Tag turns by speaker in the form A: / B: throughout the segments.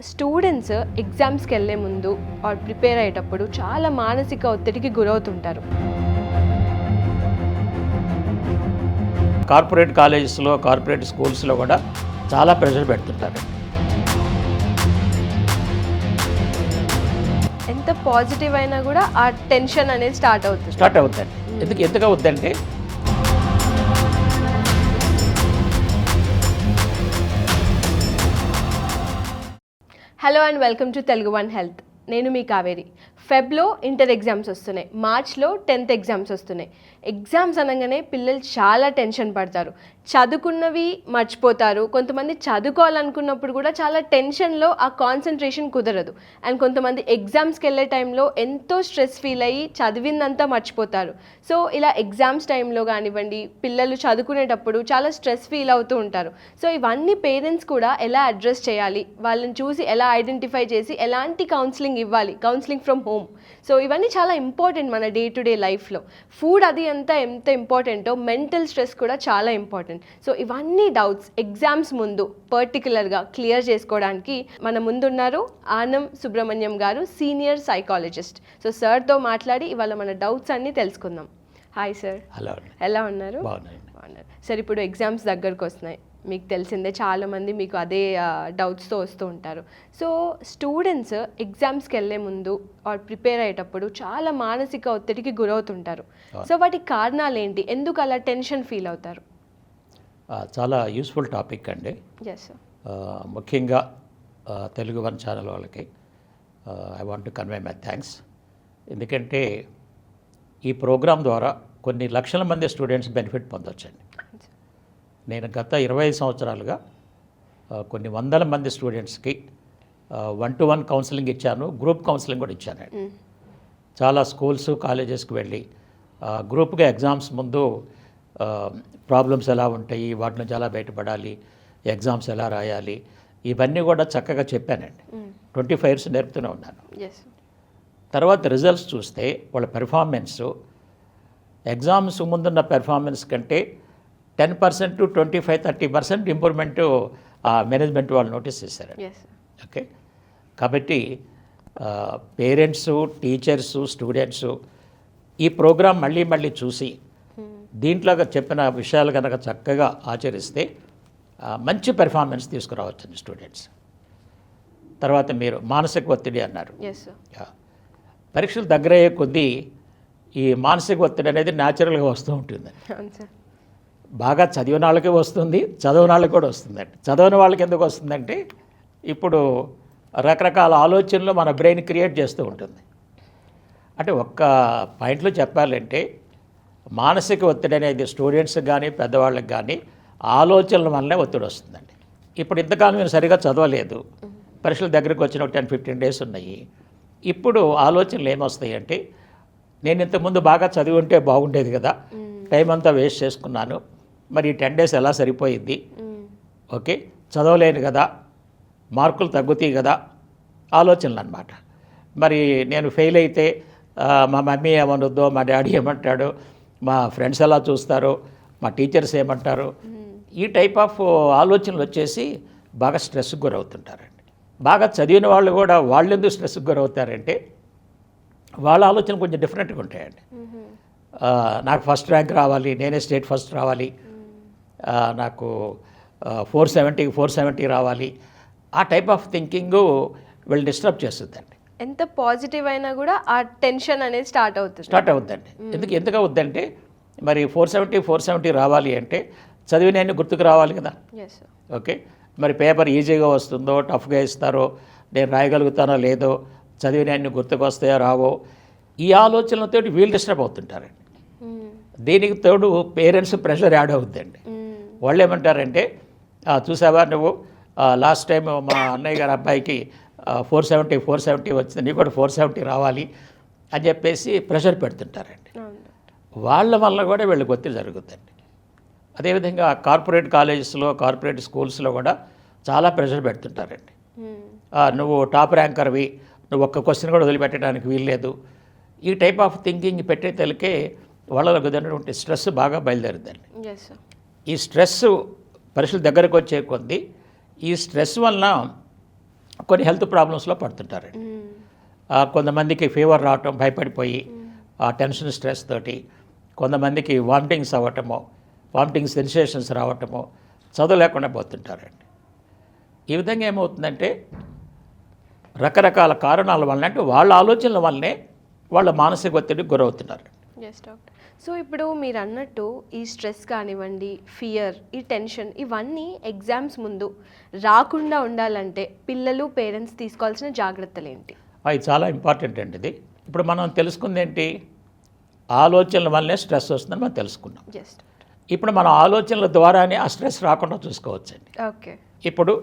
A: Students ఎగ్జామ్స్కి వెళ్ళే ముందు ఆర్ ప్రిపేర్ అయ్యేటప్పుడు చాలా మానసిక ఒత్తిడికి గురవుతుంటారు.
B: కార్పొరేట్ కాలేజెస్లో కార్పొరేట్ స్కూల్స్లో కూడా చాలా ప్రెషర్ పెడుతుంటారు.
A: ఎంత పాజిటివ్ అయినా కూడా ఆ టెన్షన్ అనేది స్టార్ట్ అవుతుంది.
B: ఎందుకు అవుద్దంటే
A: hello and welcome to Telugu one health. నేను మీ కావేరి. ఫెబ్లో ఇంటర్ ఎగ్జామ్స్ వస్తున్నాయి, మార్చ్లో 10th ఎగ్జామ్స్ వస్తున్నాయి. ఎగ్జామ్స్ అనగానే పిల్లలు చాలా టెన్షన్ పడతారు, చదువుకున్నవి మర్చిపోతారు. కొంతమంది చదువుకోవాలనుకున్నప్పుడు కూడా చాలా టెన్షన్లో ఆ కాన్సన్ట్రేషన్ కుదరదు. అండ్ కొంతమంది ఎగ్జామ్స్కి వెళ్ళే టైంలో ఎంతో స్ట్రెస్ ఫీల్ అయ్యి చదివిందంతా మర్చిపోతారు. సో ఇలా ఎగ్జామ్స్ టైంలో కానివ్వండి, పిల్లలు చదువుకునేటప్పుడు చాలా స్ట్రెస్ ఫీల్ అవుతూ ఉంటారు. సో ఇవన్నీ పేరెంట్స్ కూడా ఎలా అడ్రస్ చేయాలి, వాళ్ళని చూసి ఎలా ఐడెంటిఫై చేసి ఎలాంటి కౌన్సిలింగ్ ఇవ్వాలి, కౌన్సిలింగ్ ఫ్రమ్ హోమ్. సో ఇవన్నీ చాలా ఇంపార్టెంట్ మన డే టు డే లైఫ్లో. ఫుడ్ అది అంతా ఎంత ఇంపార్టెంటో మెంటల్ స్ట్రెస్ కూడా చాలా ఇంపార్టెంట్. సో ఇవన్నీ డౌట్స్ ఎగ్జామ్స్ ముందు పర్టికులర్గా క్లియర్ చేసుకోవడానికి మన ముందున్నారు ఆనం సుబ్రహ్మణ్యం గారు, సీనియర్ సైకాలజిస్ట్. సో సార్తో మాట్లాడి ఇవాళ మన డౌట్స్ అన్నీ తెలుసుకుందాం. Hi sir.
B: హలో,
A: ఎలా ఉన్నారు?
B: బాగున్నారు
A: సార్. ఇప్పుడు ఎగ్జామ్స్ దగ్గరకు వస్తున్నాయి, మీకు తెలిసిందే చాలామంది మీకు అదే డౌట్స్తో వస్తూ ఉంటారు. సో స్టూడెంట్స్ ఎగ్జామ్స్కి వెళ్ళే ముందు ఆర్ ప్రిపేర్ అయ్యేటప్పుడు చాలా మానసిక ఒత్తిడికి గురవుతుంటారు. సో వాటికి కారణాలు ఏంటి, ఎందుకు అలా టెన్షన్ ఫీల్ అవుతారు?
B: చాలా యూస్ఫుల్ టాపిక్ అండి.
A: Yes sir.
B: ముఖ్యంగా తెలుగు వన్ ఛానల్ వాళ్ళకి I want to convey my thanks. ఎందుకంటే ఈ ప్రోగ్రాం ద్వారా కొన్ని లక్షల మంది స్టూడెంట్స్ బెనిఫిట్ పొందొచ్చండి. నేను గత 25 సంవత్సరాలుగా కొన్ని వందల మంది స్టూడెంట్స్కి 1-to-1 కౌన్సిలింగ్ ఇచ్చాను, గ్రూప్ కౌన్సిలింగ్ కూడా ఇచ్చాను. చాలా స్కూల్స్ కాలేజెస్కి వెళ్ళి గ్రూప్గా ఎగ్జామ్స్ ముందు ప్రాబ్లమ్స్ ఎలా ఉంటాయి, వాటి నుంచి ఎలా బయటపడాలి, ఎగ్జామ్స్ ఎలా రాయాలి, ఇవన్నీ కూడా చక్కగా చెప్పానండి. 25 years నేర్పుతూనే ఉన్నాను. తర్వాత రిజల్ట్స్ చూస్తే వాళ్ళ పెర్ఫార్మెన్స్ ఎగ్జామ్స్ ముందున్న పెర్ఫార్మెన్స్ కంటే 10% to 25-30% ఇంప్రూవ్మెంట్ మేనేజ్మెంట్ వాళ్ళు నోటీస్ చేశారు. ఓకే, కాబట్టి పేరెంట్స్, టీచర్స్, స్టూడెంట్స్ ఈ ప్రోగ్రాం మళ్ళీ చూసి దీంట్లో చెప్పిన విషయాలు కనుక చక్కగా ఆచరిస్తే మంచి పెర్ఫార్మెన్స్ తీసుకురావచ్చండి స్టూడెంట్స్. తర్వాత మీరు మానసిక ఒత్తిడి అన్నారు. పరీక్షలు దగ్గరయ్యే కొద్దీ ఈ మానసిక ఒత్తిడి అనేది న్యాచురల్గా వస్తూ ఉంటుంది. బాగా చదివిన వాళ్ళకి వస్తుంది, చదవని వాళ్ళకి కూడా వస్తుందండి. చదవని వాళ్ళకి ఎందుకు వస్తుందంటే ఇప్పుడు రకరకాల ఆలోచనలు మన బ్రెయిన్ క్రియేట్ చేస్తూ ఉంటుంది. అంటే ఒక్క పాయింట్లో చెప్పాలంటే మానసిక ఒత్తిడి అనేది స్టూడెంట్స్కి కానీ పెద్దవాళ్ళకి కానీ ఆలోచనల వల్లనే ఒత్తిడి వస్తుందండి. ఇప్పుడు ఇంతకాలం నేను సరిగా చదవలేదు, పరీక్షల దగ్గరికి వచ్చిన 10-15 days ఉన్నాయి. ఇప్పుడు ఆలోచనలు ఏమొస్తాయి అంటే నేను ఇంతకుముందు బాగా చదివి ఉంటే బాగుండేది కదా, టైం అంతా వేస్ట్ చేసుకున్నాను, మరి 10 days ఎలా సరిపోయింది, ఓకే చదవలేను కదా, మార్కులు తగ్గుతాయి కదా, ఆలోచనలు అన్నమాట. మరి నేను ఫెయిల్ అయితే మా మమ్మీ ఏమనుద్దో, మా డాడీ ఏమంటాడు, మా ఫ్రెండ్స్ ఎలా చూస్తారో, మా టీచర్స్ ఏమంటారు, ఈ టైప్ ఆఫ్ ఆలోచనలు వచ్చేసి బాగా స్ట్రెస్కి గురవుతుంటారండి. బాగా చదివిన వాళ్ళు కూడా వాళ్ళు ఎందుకు స్ట్రెస్కి గురవుతారంటే వాళ్ళ ఆలోచన కొంచెం డిఫరెంట్గా ఉంటాయండి. నాకు ఫస్ట్ ర్యాంక్ రావాలి, నేనే స్టేట్ ఫస్ట్ రావాలి, నాకు 470 రావాలి, ఆ టైప్ ఆఫ్ థింకింగ్ వీళ్ళు డిస్టర్బ్ చేస్తుందండి.
A: ఎంత పాజిటివ్ అయినా కూడా ఆ టెన్షన్ అనేది స్టార్ట్
B: అవుతుందండి. ఎందుకు అవుద్దంటే మరి 470 రావాలి అంటే చదివినన్ని గుర్తుకు రావాలి కదా. ఓకే, మరి పేపర్ ఈజీగా వస్తుందో టఫ్గా ఇస్తారో, నేను రాయగలుగుతానో లేదో, చదివినన్ని గుర్తుకు వస్తాయో రావో, ఈ ఆలోచనలతో వీళ్ళు డిస్టర్బ్ అవుతుంటారండి. దీనికి తోడు పేరెంట్స్ ప్రెషర్ యాడ్ అవుతుందండి. వాళ్ళు ఏమంటారంటే చూసావా నువ్వు లాస్ట్ టైం మా అన్నయ్య గారి అబ్బాయికి 470 వచ్చింది, నీకు కూడా 470 రావాలి అని చెప్పేసి ప్రెషర్ పెడుతుంటారండి. వాళ్ళ వల్ల కూడా వీళ్ళకి ఒత్తిడి జరుగుతుందండి. అదేవిధంగా కార్పొరేట్ కాలేజెస్లో కార్పొరేట్ స్కూల్స్లో కూడా చాలా ప్రెషర్ పెడుతుంటారండి. నువ్వు టాప్ ర్యాంకర్వి, నువ్వు ఒక్క క్వశ్చన్ కూడా వదిలిపెట్టడానికి వీల్లేదు, ఈ టైప్ ఆఫ్ థింకింగ్ పెట్టే తెలికే వాళ్ళలో కుదిరినటువంటి స్ట్రెస్ బాగా బయలుదేరుద్దండి. ఈ స్ట్రెస్ పరీక్షల దగ్గరకు వచ్చే కొద్దీ ఈ స్ట్రెస్ వలన కొన్ని హెల్త్ ప్రాబ్లమ్స్లో పడుతుంటారండి. కొంతమందికి ఫీవర్ రావటం, భయపడిపోయి ఆ టెన్షన్ స్ట్రెస్ తోటి, కొంతమందికి వామిటింగ్స్ అవ్వటమో, వామిటింగ్ సెన్సేషన్స్ రావటమో, చదువు లేకుండా పోతుంటారండి. ఈ విధంగా ఏమవుతుందంటే రకరకాల కారణాల వల్ల, అంటే వాళ్ళ ఆలోచనల వల్లనే వాళ్ళ మానసిక ఒత్తిడికి గురవుతున్నారు.
A: Yes doctor. సో ఇప్పుడు మీరు అన్నట్టు ఈ స్ట్రెస్ కానివ్వండి, ఫియర్, ఈ టెన్షన్, ఇవన్నీ ఎగ్జామ్స్ ముందు రాకుండా ఉండాలంటే పిల్లలు, పేరెంట్స్ తీసుకోవాల్సిన జాగ్రత్తలు ఏంటి?
B: అది చాలా ఇంపార్టెంట్ అండి. ఇది ఇప్పుడు మనం తెలుసుకుంది ఏంటి, ఆలోచనల వల్లనే స్ట్రెస్ వస్తుందని మనం తెలుసుకున్నాం.
A: Yes doctor.
B: ఇప్పుడు మన ఆలోచనల ద్వారానే ఆ స్ట్రెస్ రాకుండా చూసుకోవచ్చండి.
A: ఓకే.
B: ఇప్పుడు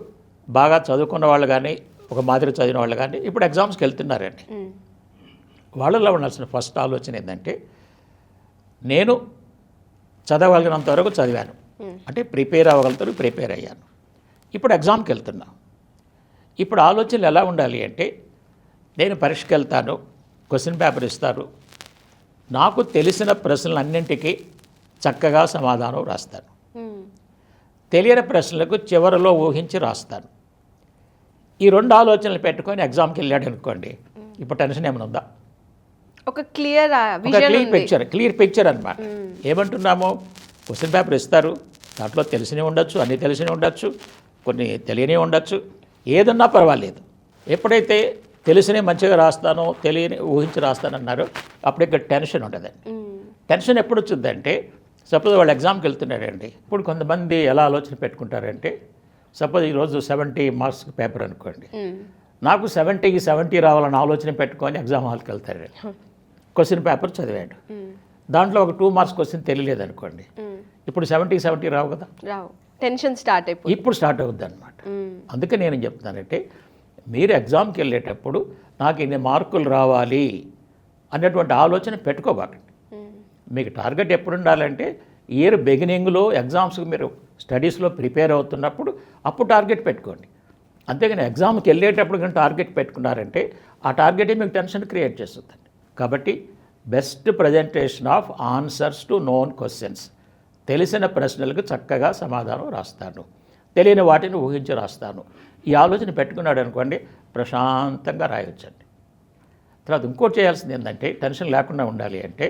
B: బాగా చదువుకున్న వాళ్ళు కానీ, ఒక మాదిరి చదివిన వాళ్ళు కానీ ఇప్పుడు ఎగ్జామ్స్కి వెళ్తున్నారండి. వాళ్ళలో ఉండాల్సిన ఫస్ట్ ఆలోచన ఏంటంటే, నేను చదవగలిగినంత వరకు చదివాను, అంటే ప్రిపేర్ అవ్వగలుగుతారు, ప్రిపేర్ అయ్యాను. ఇప్పుడు ఎగ్జామ్కి వెళ్తున్నా. ఇప్పుడు ఆలోచనలు ఎలా ఉండాలి అంటే, నేను పరీక్షకి వెళ్తాను, క్వశ్చన్ పేపర్ ఇస్తారు, నాకు తెలిసిన ప్రశ్నలన్నింటికీ చక్కగా సమాధానం రాస్తాను, తెలియని ప్రశ్నలకు చివరిలో ఊహించి రాస్తాను. ఈ రెండు ఆలోచనలు పెట్టుకొని ఎగ్జామ్కి వెళ్ళాడు అనుకోండి, ఇప్పుడు టెన్షన్ ఏమైనా ఉందా?
A: ఒక క్లియర్
B: క్లియర్ పిక్చర్ అనమాట. ఏమంటున్నాము, క్వశ్చన్ పేపర్ ఇస్తారు, దాంట్లో తెలిసినవి ఉండొచ్చు, అన్నీ తెలిసినవి ఉండొచ్చు, కొన్ని తెలియనివి ఉండొచ్చు, ఏదన్నా పర్వాలేదు. ఎప్పుడైతే తెలిసినవి మంచిగా రాస్తానో, తెలియని ఊహించి రాస్తానన్నారో అప్పుడు ఇక్కడ టెన్షన్ ఉండదండి. టెన్షన్ ఎప్పుడు వచ్చిందంటే, సపోజ్ వాళ్ళు ఎగ్జామ్కి వెళ్తున్నారండి. ఇప్పుడు కొంతమంది ఎలా ఆలోచన పెట్టుకుంటారంటే, సపోజ్ ఈరోజు 70 మార్క్స్ పేపర్ అనుకోండి, నాకు 70కి 70 రావాలని ఆలోచన పెట్టుకొని ఎగ్జామ్ హాల్కి వెళ్తారు. క్వశ్చన్ పేపర్ చదివాడు, దాంట్లో ఒక 2 మార్క్స్ క్వశ్చన్ తెలియలేదు అనుకోండి, ఇప్పుడు 70కి 70 రావు కదా,
A: రావు. టెన్షన్ స్టార్ట్ అయిపోయింది,
B: ఇప్పుడు స్టార్ట్ అవుద్ది అనమాట. అందుకే నేను చెప్తానంటే, మీరు ఎగ్జామ్కి వెళ్ళేటప్పుడు నాకు ఇన్ని మార్కులు రావాలి అనేటువంటి ఆలోచన పెట్టుకోబాకండి. మీకు టార్గెట్ ఎప్పుడు ఉండాలంటే, ఇయర్ బిగినింగ్లో ఎగ్జామ్స్కి మీరు స్టడీస్లో ప్రిపేర్ అవుతున్నప్పుడు అప్పుడు టార్గెట్ పెట్టుకోండి. అంతేగాని ఎగ్జామ్కి వెళ్ళేటప్పుడు కానీ టార్గెట్ పెట్టుకున్నారంటే ఆ టార్గెటే మీకు టెన్షన్ క్రియేట్ చేస్తుందండి. కాబట్టి best presentation of answers to known questions, తెలిసిన ప్రశ్నలకు చక్కగా సమాధానం రాస్తాను, తెలియని వాటిని ఊహించి రాస్తాను, ఈ ఆలోచన పెట్టుకున్నాడు అనుకోండి, ప్రశాంతంగా రాయొచ్చండి. తర్వాత ఇంకోటి చేయాల్సింది ఏంటంటే, టెన్షన్ లేకుండా ఉండాలి అంటే,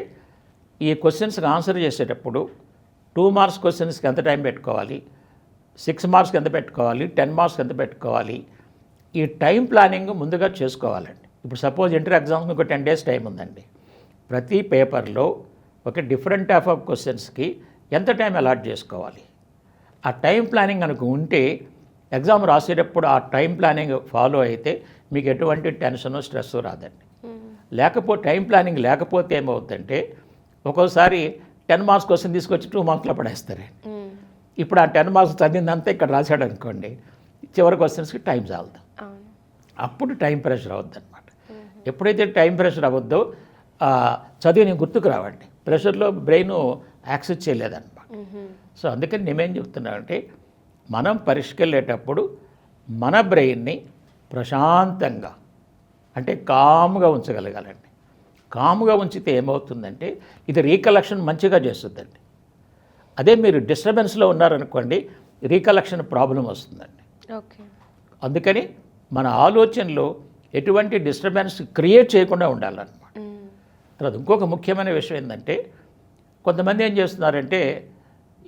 B: ఈ క్వశ్చన్స్కి ఆన్సర్ చేసేటప్పుడు 2 మార్క్స్ క్వశ్చన్స్కి ఎంత టైం పెట్టుకోవాలి, 6 మార్క్స్కి ఎంత పెట్టుకోవాలి, 10 మార్క్స్కి ఎంత పెట్టుకోవాలి, ఈ టైం ప్లానింగ్ ముందుగా చేసుకోవాలండి. ఇప్పుడు సపోజ్ ఇంటర్ ఎగ్జామ్స్కి ఒక 10 days టైం ఉందండి. ప్రతి పేపర్లో ఒక డిఫరెంట్ టైప్ ఆఫ్ క్వశ్చన్స్కి ఎంత టైం అలాట్ చేసుకోవాలి, ఆ టైం ప్లానింగ్ కనుక ఉంటే ఎగ్జామ్ రాసేటప్పుడు ఆ టైం ప్లానింగ్ ఫాలో అయితే మీకు ఎటువంటి టెన్షన్ స్ట్రెస్ రాదండి. లేకపోతే టైం ప్లానింగ్ లేకపోతే ఏమవుతుందంటే, ఒక్కోసారి 10 మార్క్స్ క్వశ్చన్ తీసుకొచ్చి 2 మార్క్స్లో పడేస్తారు. ఇప్పుడు ఆ 10 మార్క్స్ చదివిందంతా ఇక్కడ రాశాడు అనుకోండి, చివరి క్వశ్చన్స్కి టైం చాలదు, అప్పుడు టైం ప్రెషర్ అవుద్ది అనమాట. ఎప్పుడైతే టైం ప్రెషర్ అవ్వద్దో చదివి గుర్తుకు రావండి, ప్రెషర్లో బ్రెయిన్ యాక్సెస్ చేయలేదన్నమాట. సో అందుకని నేనేం చెప్తున్నానంటే, మనం పరీక్షకి వెళ్ళేటప్పుడు మన బ్రెయిన్ని ప్రశాంతంగా, అంటే కామ్గా ఉంచగలగాలండి. కామ్గా ఉంచితే ఏమవుతుందంటే, ఇది రీకలెక్షన్ మంచిగా చేస్తుందండి. అదే మీరు డిస్టర్బెన్స్లో ఉన్నారనుకోండి, రీకలెక్షన్ ప్రాబ్లం వస్తుందండి.
A: ఓకే.
B: అందుకని మన ఆలోచనలో ఎటువంటి డిస్టర్బెన్స్ క్రియేట్ చేయకుండా ఉండాలన్నమాట. తర్వాత ఇంకొక ముఖ్యమైన విషయం ఏంటంటే, కొంతమంది ఏం చేస్తున్నారంటే,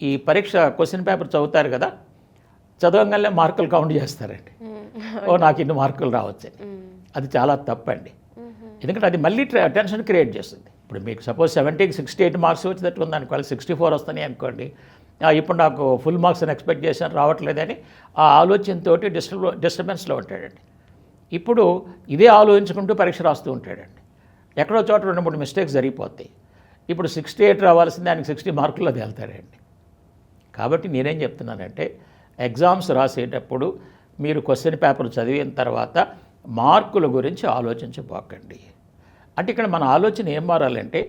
B: ఈ పరీక్ష క్వశ్చన్ పేపర్ చదువుతారు కదా, చదవగానే మార్కులు కౌంట్ చేస్తారండి. ఓ నాకు ఇన్ని మార్కులు రావచ్చని. అది చాలా తప్పండి. ఎందుకంటే అది మళ్ళీ టెన్షన్ క్రియేట్ చేస్తుంది. ఇప్పుడు మీకు సపోజ్ 70కి 68 మార్క్స్ వచ్చేటట్టు ఉందనుకోవాలి, 64 వస్తున్నాయి అనుకోండి, ఇప్పుడు నాకు ఫుల్ మార్క్స్ అని ఎక్స్పెక్ట్ చేశాను రావట్లేదని ఆ ఆలోచనతో డిస్టర్బెన్స్లో ఉంటాడండి. ఇప్పుడు ఇదే ఆలోచించుకుంటూ పరీక్ష రాస్తూ ఉంటాడండి. ఎక్కడో చోట 2-3 మిస్టేక్స్ జరిగిపోతాయి. ఇప్పుడు 68 రావాల్సింది ఆయనకి 60 మార్కుల్లో తేలుతాడండి. కాబట్టి నేనేం చెప్తున్నానంటే, ఎగ్జామ్స్ రాసేటప్పుడు మీరు క్వశ్చన్ పేపర్ చదివిన తర్వాత మార్కుల గురించి ఆలోచించబోకండి. అంటే ఇక్కడ మన ఆలోచన ఏం మారాలంటే,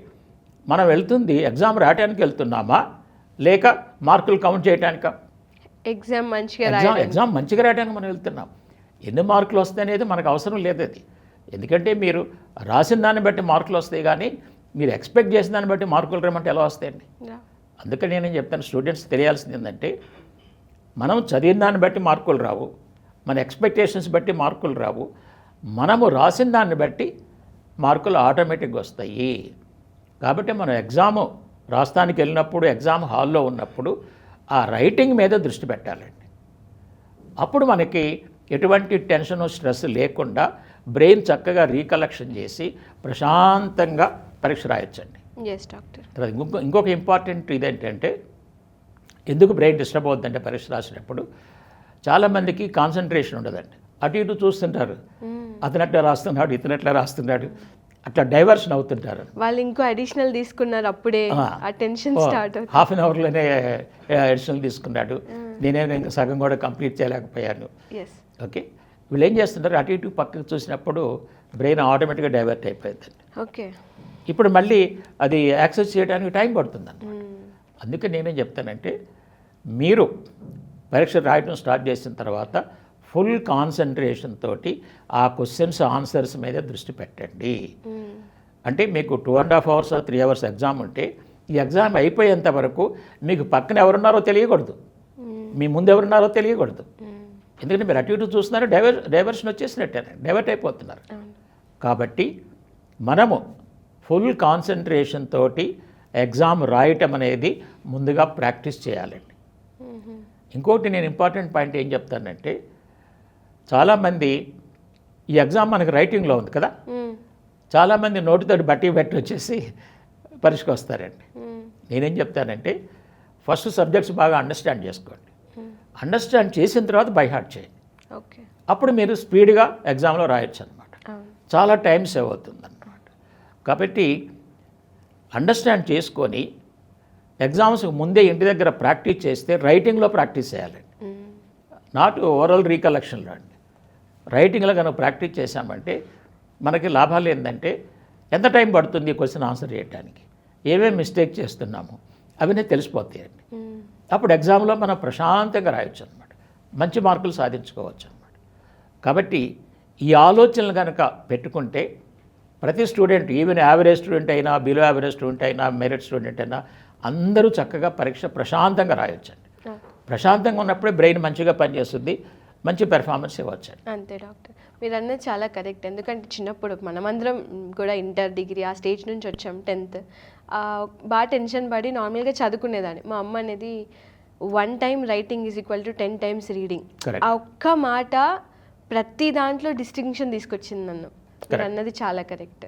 B: మనం వెళ్తుంది ఎగ్జామ్ రాయడానికి వెళ్తున్నామా లేక మార్కులు కౌంట్ చేయడానికా?
A: ఎగ్జామ్
B: మంచిగా రాయడానికి మనం వెళ్తున్నాం. ఎన్ని మార్కులు వస్తాయి అనేది మనకు అవసరం లేదు అది. ఎందుకంటే మీరు రాసిన దాన్ని బట్టి మార్కులు వస్తాయి, కానీ మీరు ఎక్స్పెక్ట్ చేసిన దాన్ని బట్టి మార్కులు రామంటే ఎలా వస్తాయండి? అందుకని నేనేం చెప్తాను, స్టూడెంట్స్ తెలియాల్సింది ఏంటంటే, మనం చదివిన దాన్ని బట్టి మార్కులు రావు, మన ఎక్స్పెక్టేషన్స్ బట్టి మార్కులు రావు, మనము రాసిన దాన్ని బట్టి మార్కులు ఆటోమేటిక్గా వస్తాయి. కాబట్టి మనం ఎగ్జాము రాస్తానికి వెళ్ళినప్పుడు, ఎగ్జామ్ హాల్లో ఉన్నప్పుడు ఆ రైటింగ్ మీద దృష్టి పెట్టాలండి. అప్పుడు మనకి ఎటువంటి టెన్షన్, స్ట్రెస్ లేకుండా బ్రెయిన్ చక్కగా రీకలెక్షన్ చేసి ప్రశాంతంగా పరీక్ష రాయొచ్చండి.
A: Yes doctor.
B: తర్వాత ఇంకొక ఇంపార్టెంట్ ఇదేంటంటే, ఎందుకు బ్రెయిన్ డిస్టర్బ్ అవుతుందంటే పరీక్ష రాసినప్పుడు చాలామందికి కాన్సన్ట్రేషన్ ఉండదండి. అటు ఇటు చూస్తుంటారు, అతనట్లా రాస్తున్నాడు, ఇతనట్లా రాస్తున్నాడు, అట్లా డైవర్షన్ అవుతుంటారు.
A: వాళ్ళు ఇంకో అడిషనల్ తీసుకున్నారు, అప్పుడే ఆ టెన్షన్ స్టార్ట్ అవుతుంది.
B: హాఫ్ అన్ అవర్లోనే అడిషనల్ తీసుకున్నాడు, నేనే ఇంకా సగం కూడా కంప్లీట్ చేయలేకపోయాను.
A: ఎస్.
B: ఓకే, వీళ్ళు ఏం చేస్తుంటారు, అటు ఇటు పక్కకు చూసినప్పుడు బ్రెయిన్ ఆటోమేటిక్గా డైవర్ట్ అయిపోయిందండి.
A: ఓకే.
B: ఇప్పుడు మళ్ళీ అది యాక్సెస్ చేయడానికి టైం పడుతుందండి. అందుకే నేనేం చెప్తానంటే, మీరు పరీక్ష రాయటం స్టార్ట్ చేసిన తర్వాత ఫుల్ కాన్సన్ట్రేషన్ తోటి ఆ క్వశ్చన్స్, ఆన్సర్స్ మీద దృష్టి పెట్టండి. అంటే మీకు 2.5 hours 3 hours ఎగ్జామ్ ఉంటే, ఈ ఎగ్జామ్ అయిపోయేంత వరకు మీకు పక్కన ఎవరున్నారో తెలియకూడదు, మీ ముందు ఎవరున్నారో తెలియకూడదు. ఎందుకంటే మీరు అటు ఇటు చూస్తున్నారు, డైవర్షన్ వచ్చేసినట్టే, డైవర్ట్ అయిపోతున్నారు. కాబట్టి మనము ఫుల్ కాన్సన్ట్రేషన్ తోటి ఎగ్జామ్ రాయటం అనేది ముందుగా ప్రాక్టీస్ చేయాలండి. ఇంకోటి నేను ఇంపార్టెంట్ పాయింట్ ఏం చెప్తానంటే, చాలామంది ఈ ఎగ్జామ్ మనకి రైటింగ్లో ఉంది కదా, చాలామంది నోటితోటి బట్టి వచ్చేసి పరీక్షకు వస్తారండి. నేనేం చెప్తానంటే, ఫస్ట్ సబ్జెక్ట్స్ బాగా అండర్స్టాండ్ చేసుకోండి, అండర్స్టాండ్ చేసిన తర్వాత బై హార్ట్ చేయండి.
A: ఓకే.
B: అప్పుడు మీరు స్పీడ్గా ఎగ్జామ్లో రాయొచ్చు అనమాట, చాలా టైం సేవ్ అవుతుంది అన్నమాట. కాబట్టి అండర్స్టాండ్ చేసుకొని ఎగ్జామ్స్కి ముందే ఇంటి దగ్గర ప్రాక్టీస్ చేస్తే రైటింగ్లో ప్రాక్టీస్ చేయాలండి, నాట్ ఓవరాల్ రీకలెక్షన్లో అండి. రైటింగ్లో కనుక ప్రాక్టీస్ చేశామంటే మనకి లాభాలు ఏంటంటే, ఎంత టైం పడుతుంది క్వశ్చన్ ఆన్సర్ చేయడానికి, ఏమేమి మిస్టేక్ చేస్తున్నాము అవన్నీ తెలిసిపోతాయండి. అప్పుడు ఎగ్జామ్లో మనం ప్రశాంతంగా రాయొచ్చు అనమాట, మంచి మార్కులు సాధించుకోవచ్చు అనమాట. కాబట్టి ఈ ఆలోచనలు కనుక పెట్టుకుంటే ప్రతి స్టూడెంట్, ఈవెన్ యావరేజ్ స్టూడెంట్ అయినా, బిలో యావరేజ్ స్టూడెంట్ అయినా, మెరిట్ స్టూడెంట్ అయినా, అందరూ చక్కగా పరీక్ష ప్రశాంతంగా రాయొచ్చండి. ప్రశాంతంగా ఉన్నప్పుడే బ్రెయిన్ మంచిగా పనిచేస్తుంది, మంచి పెర్ఫార్మెన్స్ ఇవ్వచ్చండి.
A: అంతే డాక్టర్, మీరు అన్నది చాలా కరెక్ట్. ఎందుకంటే చిన్నప్పుడు మనమందరం కూడా ఇంటర్, డిగ్రీ ఆ స్టేజ్ నుంచి వచ్చాం, 10th బాగా టెన్షన్ పడి నార్మల్గా చదువుకునేదాన్ని. మా అమ్మ అనేది 1 time writing is equal to 10 times reading. ఆ ఒక్క మాట ప్రతి దాంట్లో డిస్టింక్షన్ తీసుకొచ్చింది నన్ను. మీరు అన్నది చాలా కరెక్ట్.